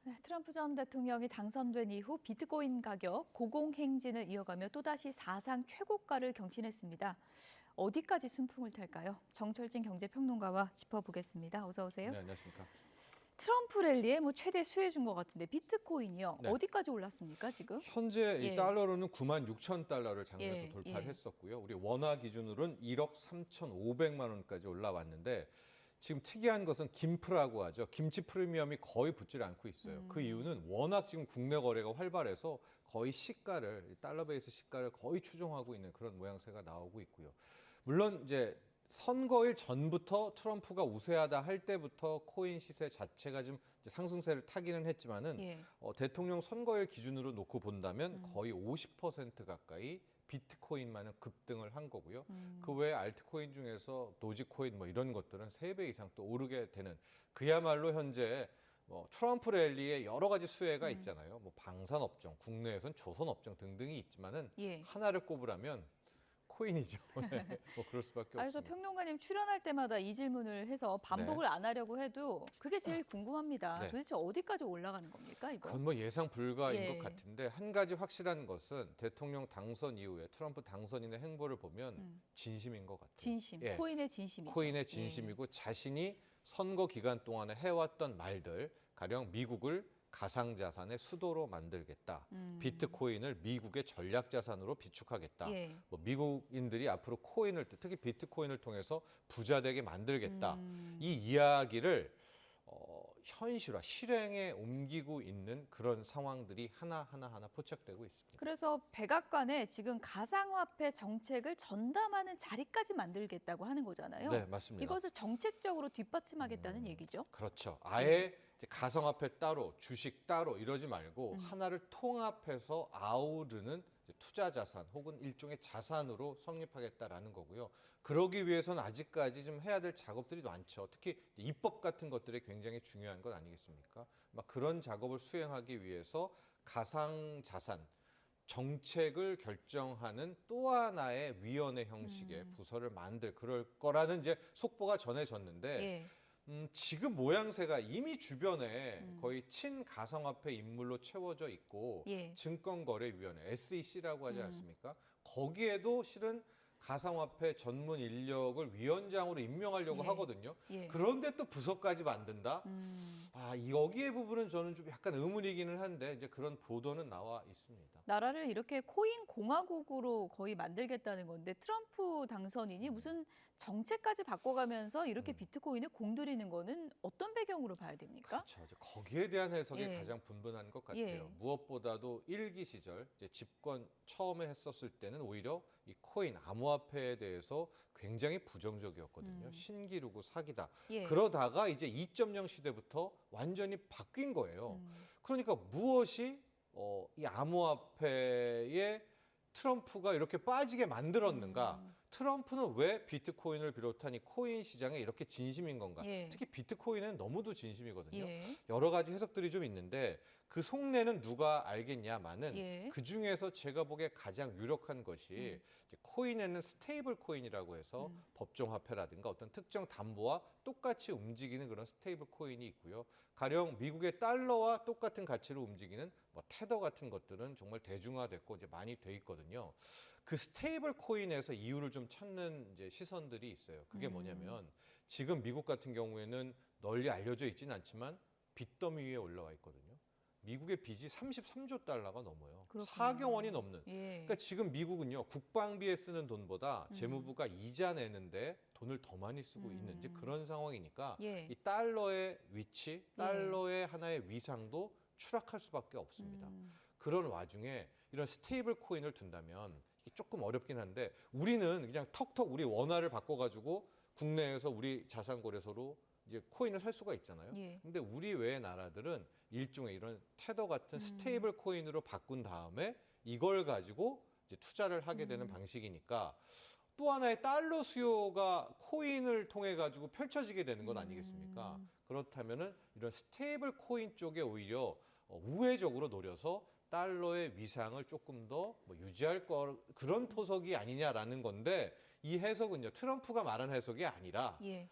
네, 트럼프 전 대통령이 당선된 이후 비트코인 가격 고공행진을 이어가며 또다시 사상 최고가를 경신했습니다. 어디까지 순풍을 탈까요? 정철진 경제평론가와 짚어보겠습니다. 어서 오세요. 네, 안녕하십니까. 트럼프 랠리에 최대 수혜준 것 같은데 비트코인이요. 네. 어디까지 올랐습니까, 지금? 현재 이 예. 달러로는 96,000달러를 작년에 예, 또 돌파를 했었고요. 우리 원화 기준으로는 1억 3,500만 원까지 올라왔는데 지금 특이한 것은 김프라고 하죠. 김치 프리미엄이 거의 붙질 않고 있어요. 그 이유는 워낙 지금 국내 거래가 활발해서 거의 시가를 달러 베이스 시가를 거의 추종하고 있는 그런 모양새가 나오고 있고요. 물론 이제 선거일 전부터 트럼프가 우세하다 할 때부터 코인 시세 자체가 좀 이제 상승세를 타기는 했지만은 예. 대통령 선거일 기준으로 놓고 본다면 거의 50% 가까이 비트코인만은 급등을 한 거고요. 그 외에 알트코인 중에서 도지코인 뭐 이런 것들은 3배 이상 또 오르게 되는 그야말로 현재 트럼프 랠리에 여러 가지 수혜가 있잖아요. 뭐 방산업종, 국내에선 조선업종 등등이 있지만은 예. 하나를 꼽으라면 코인이죠. 네, 뭐 그럴 수밖에 그래서 없습니다. 평론가님 출연할 때마다 이 질문을 해서 반복을 안 하려고 해도 그게 제일 궁금합니다. 네. 도대체 어디까지 올라가는 겁니까, 이거? 그건 뭐 예상 불가인 예. 것 같은데 한 가지 확실한 것은 대통령 당선 이후에 트럼프 당선인의 행보를 보면 진심인 것 같아요. 진심, 예. 코인의 진심이죠. 코인의 진심이고 자신이 선거 기간 동안에 해왔던 말들, 가령 미국을 가상자산의 수도로 만들겠다. 비트코인을 미국의 전략자산으로 비축하겠다. 예. 뭐 미국인들이 앞으로 코인을, 특히 비트코인을 통해서 부자 되게 만들겠다. 이 이야기를 현실화, 실행에 옮기고 있는 그런 상황들이 하나 포착되고 있습니다. 그래서 백악관에 지금 가상화폐 정책을 전담하는 자리까지 만들겠다고 하는 거잖아요. 네, 맞습니다. 이것을 정책적으로 뒷받침하겠다는 얘기죠. 그렇죠. 아예 이제 가상화폐 따로, 주식 따로 이러지 말고 하나를 통합해서 아우르는 이제 투자 자산 혹은 일종의 자산으로 성립하겠다라는 거고요. 그러기 위해서는 아직까지 좀 해야 될 작업들이 많죠. 특히 입법 같은 것들이 굉장히 중요한 것 아니겠습니까? 막 그런 작업을 수행하기 위해서 가상 자산 정책을 결정하는 또 하나의 위원회 형식의 부서를 만들 그럴 거라는 이제 속보가 전해졌는데 예. 지금 모양새가 이미 주변에 거의 친가상화폐 인물로 채워져 있고 예. 증권거래위원회 SEC라고 하지 않습니까? 거기에도 실은 가상화폐 전문 인력을 위원장으로 임명하려고 예. 하거든요. 예. 그런데 또 부서까지 만든다? 여기에 부분은 저는 좀 약간 의문이기는 한데 이제 그런 보도는 나와 있습니다. 나라를 이렇게 코인 공화국으로 거의 만들겠다는 건데 트럼프 당선인이 무슨 정책까지 바꿔가면서 이렇게 비트코인을 공들이는 거는 어떤 배경으로 봐야 됩니까? 그렇죠. 이제 거기에 대한 해석이 예. 가장 분분한 것 같아요. 예. 무엇보다도 일기 시절 이제 집권 처음에 했었을 때는 오히려 이 코인 암호화폐에 대해서 굉장히 부정적이었거든요. 신기루고 사기다. 예. 그러다가 이제 2.0 시대부터 완전히 바뀐 거예요. 그러니까 무엇이 이 암호화폐에 트럼프가 이렇게 빠지게 만들었는가? 트럼프는 왜 비트코인을 비롯한 이 코인 시장에 이렇게 진심인 건가? 예. 특히 비트코인은 너무도 진심이거든요. 예. 여러 가지 해석들이 좀 있는데 그 속내는 누가 알겠냐마는 예. 그 중에서 제가 보기에 가장 유력한 것이 이제 코인에는 스테이블 코인이라고 해서 법정 화폐라든가 어떤 특정 담보와 똑같이 움직이는 그런 스테이블 코인이 있고요. 가령 미국의 달러와 똑같은 가치로 움직이는 뭐 테더 같은 것들은 정말 대중화됐고 이제 많이 돼 있거든요. 그 스테이블 코인에서 이유를 좀 찾는 이제 시선들이 있어요. 그게 뭐냐면 지금 미국 같은 경우에는 널리 알려져 있지는 않지만 빚더미 위에 올라와 있거든요. 미국의 빚이 33조 달러가 넘어요. 그렇군요. 4경 원이 넘는. 예. 그러니까 지금 미국은요. 국방비에 쓰는 돈보다 재무부가 이자 내는데 돈을 더 많이 쓰고 있는 이제 그런 상황이니까 예. 이 달러의 위치, 달러의 하나의 위상도 추락할 수밖에 없습니다. 그런 와중에 이런 스테이블 코인을 둔다면 이게 조금 어렵긴 한데 우리는 그냥 턱턱 우리 원화를 바꿔가지고 국내에서 우리 자산거래소로 이제 코인을 살 수가 있잖아요. 예. 근데 우리 외의 나라들은 일종의 이런 테더 같은 스테이블 코인으로 바꾼 다음에 이걸 가지고 이제 투자를 하게 되는 방식이니까 또 하나의 달러 수요가 코인을 통해 가지고 펼쳐지게 되는 것 아니겠습니까? 그렇다면은 이런 스테이블 코인 쪽에 오히려 우회적으로 노려서 달러의 위상을 조금 더 유지할 그런 포석이 아니냐라는 건데 이 해석은요 트럼프가 말한 해석이 아니라 예.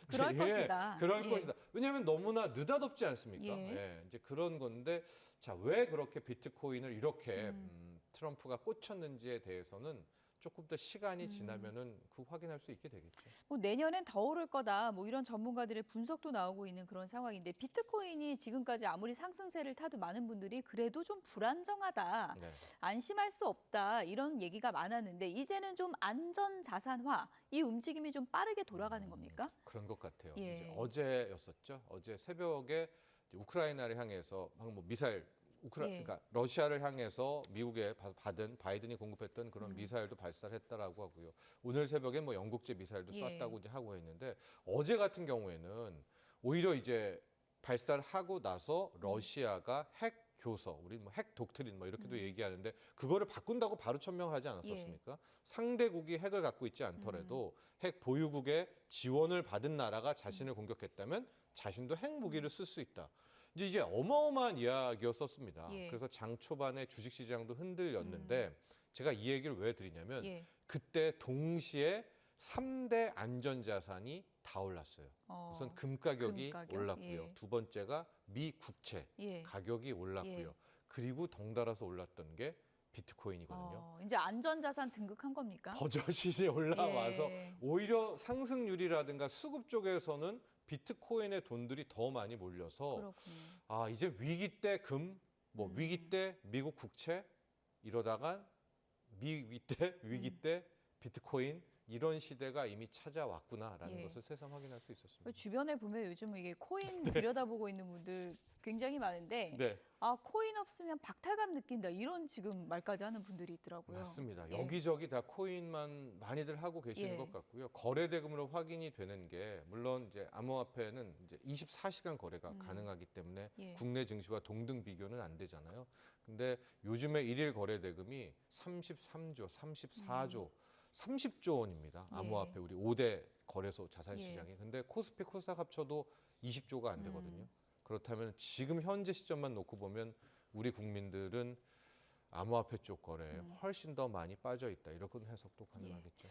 그럴 것이다. 그럴 예. 것이다. 왜냐하면 너무나 느닷없지 않습니까? 예. 예, 이제 그런 건데 자, 왜 그렇게 비트코인을 이렇게 트럼프가 꽂혔는지에 대해서는 조금 더 시간이 지나면은 그 확인할 수 있게 되겠죠. 뭐 내년엔 더 오를 거다. 뭐 이런 전문가들의 분석도 나오고 있는 그런 상황인데 비트코인이 지금까지 아무리 상승세를 타도 많은 분들이 그래도 좀 불안정하다. 네. 안심할 수 없다. 이런 얘기가 많았는데 이제는 좀 안전 자산화 이 움직임이 좀 빠르게 돌아가는 겁니까? 그런 것 같아요. 예. 이제 어제였었죠. 어제 새벽에 이제 우크라이나를 향해서 방금 뭐 미사일 예. 그러니까 러시아를 향해서 미국에 받은 바이든이 공급했던 그런 미사일도 발사를 했다라고 하고요. 오늘 새벽에 뭐 영국제 미사일도 예. 쐈다고 이제 하고 있는데 어제 같은 경우에는 오히려 이제 발사를 하고 나서 러시아가 핵 교서, 우리 뭐 핵 독트린 뭐 이렇게도 얘기하는데 그거를 바꾼다고 바로 천명을 하지 않았었습니까? 상대국이 핵을 갖고 있지 않더라도 핵 보유국의 지원을 받은 나라가 자신을 공격했다면 자신도 핵 무기를 쓸 수 있다. 이제 어마어마한 이야기였었습니다. 예. 그래서 장 초반에 주식시장도 흔들렸는데 제가 이 얘기를 왜 드리냐면 예. 그때 동시에 3대 안전자산이 다 올랐어요. 우선 금 가격이 금 가격? 올랐고요. 예. 두 번째가 미 국채 예. 가격이 올랐고요. 예. 그리고 덩달아서 올랐던 게 비트코인이거든요. 이제 안전자산 등극한 겁니까? 버젓이 올라와서 예. 오히려 상승률이라든가 수급 쪽에서는 비트코인의 돈들이 더 많이 몰려서 그렇군요. 아 이제 위기 때 금, 뭐 위기 때 미국 국채 이러다가 위기 때 비트코인 이런 시대가 이미 찾아왔구나라는 예. 것을 새삼 확인할 수 있었습니다. 주변에 보면 요즘 이게 코인 들여다보고 있는 분들 굉장히 많은데 네, 아 코인 없으면 박탈감 느낀다 이런 지금 말까지 하는 분들이 있더라고요. 맞습니다. 예. 여기저기 다 코인만 많이들 하고 계시는 예. 것 같고요. 거래 대금으로 확인이 되는 게 물론 이제 암호화폐는 이제 24시간 거래가 가능하기 때문에 예. 국내 증시와 동등 비교는 안 되잖아요. 근데 요즘에 일일 거래 대금이 33조, 34조, 30조 원입니다. 예. 암호화폐 우리 5대 거래소 자산 예. 시장이. 근데 코스피 코스닥 합쳐도 20조가 안 되거든요. 그렇다면 지금 현재 시점만 놓고 보면 우리 국민들은 암호화폐 쪽 거래에 훨씬 더 많이 빠져 있다. 이렇게 해석도 가능하겠죠.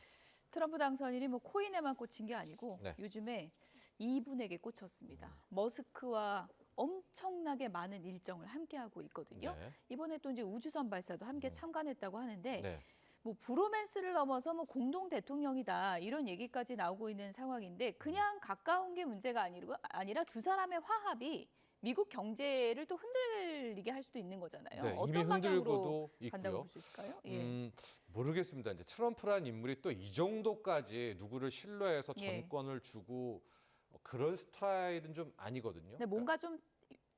트럼프 당선인이 뭐 코인에만 꽂힌 게 아니고 네. 요즘에 이분에게 꽂혔습니다. 머스크와 엄청나게 많은 일정을 함께 하고 있거든요. 네. 이번에 또 이제 우주선 발사도 함께 참관했다고 하는데 네. 뭐 브로맨스를 넘어서 뭐 공동 대통령이다 이런 얘기까지 나오고 있는 상황인데 그냥 가까운 게 문제가 아니라 두 사람의 화합이 미국 경제를 또 흔들리게 할 수도 있는 거잖아요. 네, 어떤 이미 방향으로 흔들고도 간다고 있고요. 볼 수 있을까요? 예. 모르겠습니다. 이제 트럼프란 인물이 또 이 정도까지 누구를 신뢰해서 예. 전권을 주고 그런 스타일은 좀 아니거든요. 근데 뭔가 좀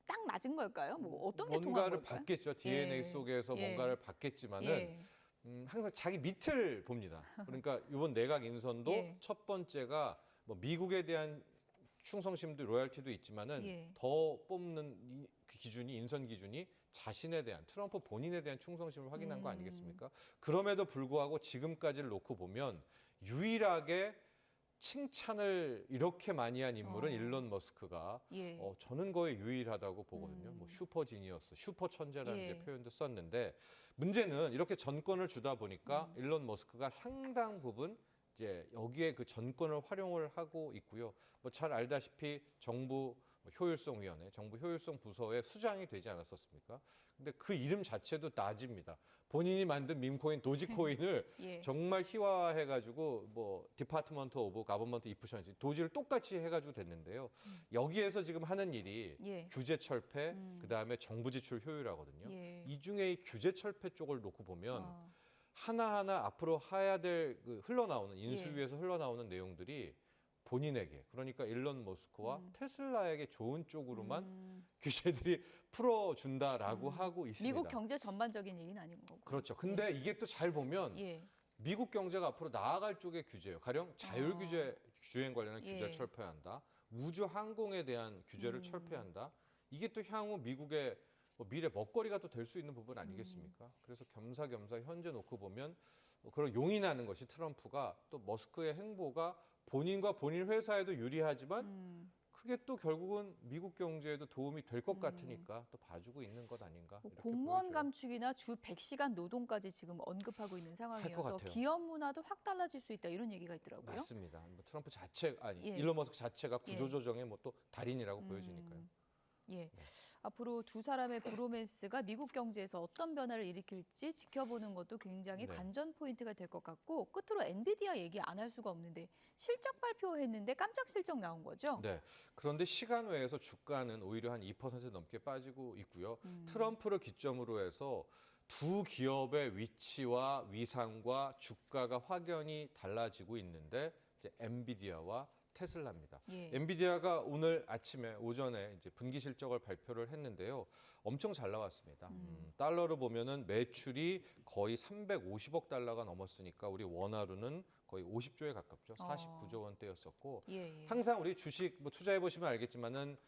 딱 맞은 걸까요? 뭐 어떤 게 통한 뭔가를 걸까요? 받겠죠. DNA 예. 속에서 예. 뭔가를 받겠지만은 예. 항상 자기 밑을 봅니다. 그러니까 이번 내각 인선도 예. 첫 번째가 뭐 미국에 대한 충성심도 로열티도 있지만은 예. 더 뽑는 그 기준이 인선 기준이 자신에 대한 트럼프 본인에 대한 충성심을 확인한 거 아니겠습니까? 그럼에도 불구하고 지금까지를 놓고 보면 유일하게 칭찬을 이렇게 많이 한 인물은 일론 머스크가 예. 저는 거의 유일하다고 보거든요. 뭐 슈퍼 지니어스, 슈퍼 천재라는 예. 이제 표현도 썼는데 문제는 이렇게 전권을 주다 보니까 일론 머스크가 상당 부분 이제 여기에 그 전권을 활용을 하고 있고요. 뭐 잘 알다시피 정부 효율성위원회, 정부 효율성 부서의 수장이 되지 않았었습니까? 근데 그 이름 자체도 낮입니다. 본인이 만든 밈코인 도지코인을 예. 정말 희화화해가지고 뭐 디파트먼트 오브 가버먼트 이프션시 도지를 똑같이 해가지고 됐는데요. 여기에서 지금 하는 일이 예. 규제 철폐, 그 다음에 정부 지출 효율화거든요. 예. 이 중에 이 규제 철폐 쪽을 놓고 보면 어. 하나하나 앞으로 해야 될 그 흘러나오는 예. 인수위에서 흘러나오는 내용들이 본인에게 그러니까 일론 머스크와 테슬라에게 좋은 쪽으로만 규제들이 풀어준다라고 하고 있습니다. 미국 경제 전반적인 얘기는 아닌 거고. 그렇죠. 근데 이게 또 잘 보면 예. 미국 경제가 앞으로 나아갈 쪽의 규제예요. 가령 자율 규제, 주행 관련한 예. 규제를 철폐한다. 우주 항공에 대한 규제를 철폐한다. 이게 또 향후 미국의 뭐 미래 먹거리가 또 될 수 있는 부분 아니겠습니까? 그래서 겸사겸사 현재 놓고 보면 그런 용인하는 것이 트럼프가 또 머스크의 행보가 본인과 본인 회사에도 유리하지만 그게 또 결국은 미국 경제에도 도움이 될 것 음. 같으니까 또 봐주고 있는 것 아닌가 뭐 이렇게 공무원 보여져요. 감축이나 주 100시간 노동까지 지금 언급하고 있는 상황이어서 같아요. 기업 문화도 확 달라질 수 있다 이런 얘기가 있더라고요. 맞습니다. 뭐 트럼프 자체 아니 예. 일론 머스크 자체가 예. 구조조정의 뭐 또 달인이라고 보여지니까요. 예. 앞으로 두 사람의 브로맨스가 미국 경제에서 어떤 변화를 일으킬지 지켜보는 것도 굉장히 네. 관전 포인트가 될 것 같고 끝으로 엔비디아 얘기 안 할 수가 없는데 실적 발표했는데 깜짝 실적 나온 거죠? 네. 그런데 시간 외에서 주가는 오히려 한 2% 넘게 빠지고 있고요. 음. 트럼프를 기점으로 해서 두 기업의 위치와 위상과 주가가 확연히 달라지고 있는데 이제 엔비디아와 테슬라입니다. 예. 엔비디아가 오늘 아침에 오전에 이제 분기 실적을 발표를 했는데요. 엄청 잘 나왔습니다. 달러로 보면은 매출이 거의 350억 달러가 넘었으니까 우리 원화로는 거의 50조에 가깝죠. 49조 원대였었고 예. 항상 우리 주식 뭐 투자해 보시면 알겠지만은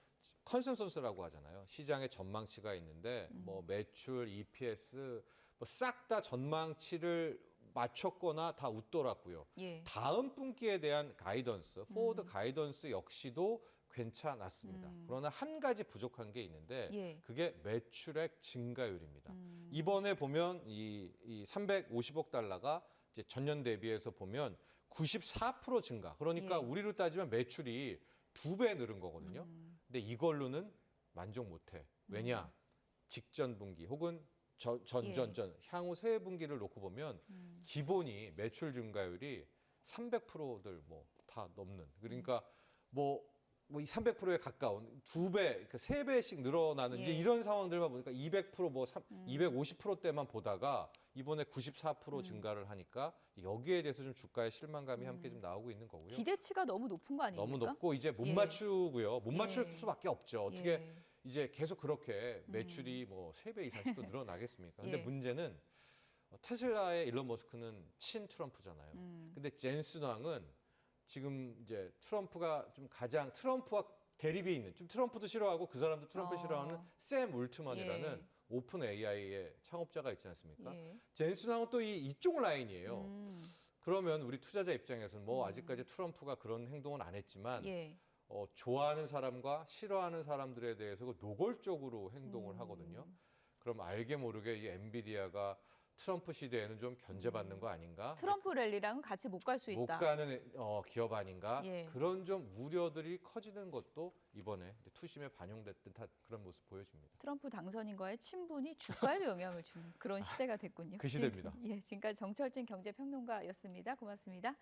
컨센서스라고 하잖아요. 시장의 전망치가 있는데 뭐 매출, EPS 뭐 싹 다 전망치를 맞췄거나 다 웃돌았고요. 예. 다음 분기에 대한 가이던스, 포워드 가이던스 역시도 괜찮았습니다. 그러나 한 가지 부족한 게 있는데 예. 그게 매출액 증가율입니다. 이번에 보면 이 350억 달러가 이제 전년 대비해서 보면 94% 증가. 그러니까 예. 우리로 따지면 매출이 2배 늘은 거거든요. 근데 이걸로는 만족 못해. 왜냐? 직전 분기 혹은 전전전 향후 세 분기를 놓고 보면 기본이 매출 증가율이 300%들 뭐 다 넘는 그러니까 이 300%에 가까운 2배, 그 3배씩 늘어나는 이제 예. 이런 상황들만 보니까 200% 250%대만 보다가 이번에 94% 증가를 하니까 여기에 대해서 좀 주가의 실망감이 함께 좀 나오고 있는 거고요. 기대치가 너무 높은 거 아닙니까? 너무 높고 이제 못 예. 맞추고요. 못 맞출 예. 수밖에 없죠. 어떻게 예. 이제 계속 그렇게 매출이 뭐 3배 이상씩 또 늘어나겠습니까? 근데 예. 문제는 테슬라의 일론 머스크는 친 트럼프잖아요. 근데 젠슨 왕은 지금 이제 트럼프가 좀 가장 트럼프와 대립이 있는 좀 트럼프도 싫어하고 그 사람도 트럼프 싫어하는 샘 울트먼이라는 예. 오픈 AI의 창업자가 있지 않습니까? 예. 젠슨 왕은 또 이쪽 라인이에요. 음. 그러면 우리 투자자 입장에서는 뭐 아직까지 트럼프가 그런 행동은 안 했지만 예. 좋아하는 사람과 싫어하는 사람들에 대해서 노골적으로 행동을 하거든요. 그럼 알게 모르게 이 엔비디아가 트럼프 시대에는 좀 견제받는 거 아닌가? 트럼프 랠리랑은 같이 못 갈 수 못 있다. 가는 기업 아닌가? 예. 그런 좀 우려들이 커지는 것도 이번에 투심에 반영됐던 그런 모습 보여줍니다. 트럼프 당선인과의 친분이 주가에도 영향을 주는 그런 시대가 됐군요. 그 시대입니다. 지금까지 정철진 경제평론가였습니다. 고맙습니다.